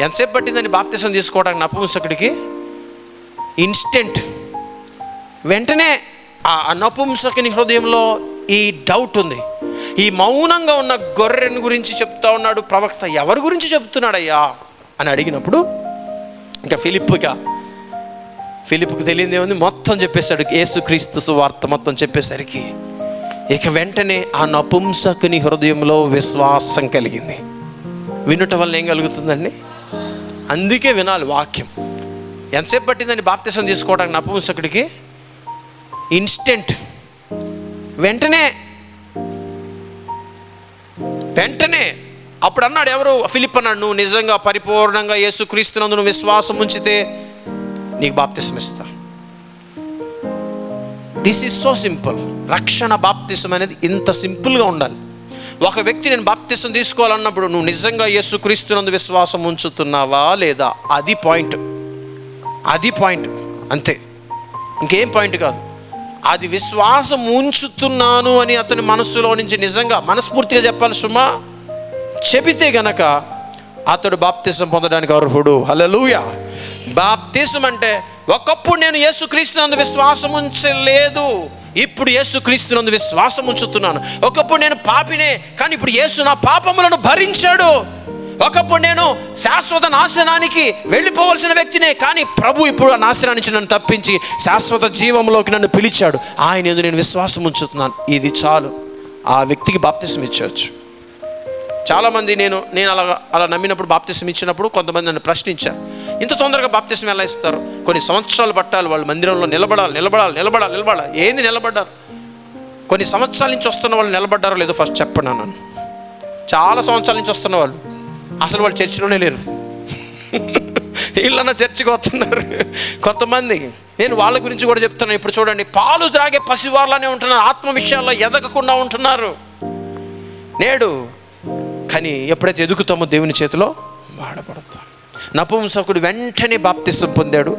ఎంతసేపు పట్టిందని బాప్తిసం తీసుకోవడానికి నపుంసకుడికి? ఇన్స్టెంట్, వెంటనే ఆ నపుంసకుని హృదయంలో ఈ డౌట్ ఉంది. ఈ మౌనంగా ఉన్న గొర్రెని గురించి చెప్తా ఉన్నాడు ప్రవక్త. ఎవరి గురించి చెప్తున్నాడయ్యా అని అడిగినప్పుడు ఇంకా ఫిలిప్కు తెలియదు ఏముంది, మొత్తం చెప్పేశాడు. యేసుక్రీస్తు సువార్త మొత్తం చెప్పేసరికి ఇక వెంటనే ఆ నపుంసకుని హృదయంలో విశ్వాసం కలిగింది. వినుట వల్ల ఏం కలుగుతుందండి? అందుకే వినాలి వాక్యం. ఎంతసేపు పట్టిందని బాప్తిసం తీసుకోవడానికి నపుంసకుడికి? ఇన్స్టెంట్, వెంటనే. అప్పుడు అన్నాడు, ఎవరు? ఫిలిప్ అన్నాడు, నువ్వు నిజంగా పరిపూర్ణంగా యేసుక్రీస్తునందు నువ్వు విశ్వాసం ఉంచితే నీకు బాప్తిసం ఇస్తా. This is so simple. రక్షణ బాప్తిసం అనేది ఇంత సింపుల్గా ఉండాలి. ఒక వ్యక్తి నేను బాప్తిసం తీసుకోవాలన్నప్పుడు నువ్వు నిజంగా యేసుక్రీస్తునందు విశ్వాసం ఉంచుతున్నావా లేదా? అది పాయింట్, అంతే, ఇంకేం పాయింట్ కాదు. అది విశ్వాసం ఉంచుతున్నాను అని అతని మనస్సులో నుంచి నిజంగా మనస్ఫూర్తిగా చెప్పాలి సుమా. చెబితే గనక అతడు బాప్తిసం పొందడానికి అర్హుడు. హల్లెలూయా. బాప్తిసం అంటే ఒకప్పుడు నేను యేసుక్రీస్తునందు విశ్వాసం ఉంచలేదు, ఇప్పుడు యేసుక్రీస్తునందు విశ్వాసం ఉంచుతున్నాను. ఒకప్పుడు నేను పాపినే, కానీ ఇప్పుడు యేసు నా పాపములను భరించాడు. ఒకప్పుడు నేను శాశ్వత నాశనానికి వెళ్ళిపోవలసిన వ్యక్తినే, కానీ ప్రభు ఇప్పుడు ఆ నాశనాన్ని నుంచి నన్ను తప్పించి శాశ్వత జీవంలోకి నన్ను పిలిచాడు. ఆయన యందు నేను విశ్వాసం ఉంచుతున్నాను. ఇది చాలు, ఆ వ్యక్తికి బాప్తిసం ఇచ్చవచ్చు. చాలామంది నేను అలా నమ్మినప్పుడు బాప్తిసం ఇచ్చినప్పుడు కొంతమంది నన్ను ప్రశ్నించారు, ఇంత తొందరగా బాప్తిసం ఎలా ఇస్తారు? కొన్ని సంవత్సరాలు పట్టాలి, వాళ్ళు మందిరంలో నిలబడాలి. ఏంది నిలబడ్డారు? కొన్ని సంవత్సరాల నుంచి వస్తున్న వాళ్ళు నిలబడ్డారో లేదో ఫస్ట్ చెప్పండి అన్నాను. చాలా సంవత్సరాల నుంచి వస్తున్న వాళ్ళు అసలు వాళ్ళు చర్చిలోనే లేరు. వీళ్ళన్నా చర్చికి వస్తున్నారు కొంతమంది. నేను వాళ్ళ గురించి కూడా చెప్తున్నాను. ఇప్పుడు చూడండి, పాలు త్రాగే పసివాళ్ళనే ఉంటున్నారు, ఆత్మ విషయాల్లో ఎదగకుండా ఉంటున్నారు నేడు. కానీ ఎప్పుడైతే ఎదుగుతామో దేవుని చేతిలో వాడబడతాం. నపుంసకుడు వెంటనే బాప్తిసం పొందాడు.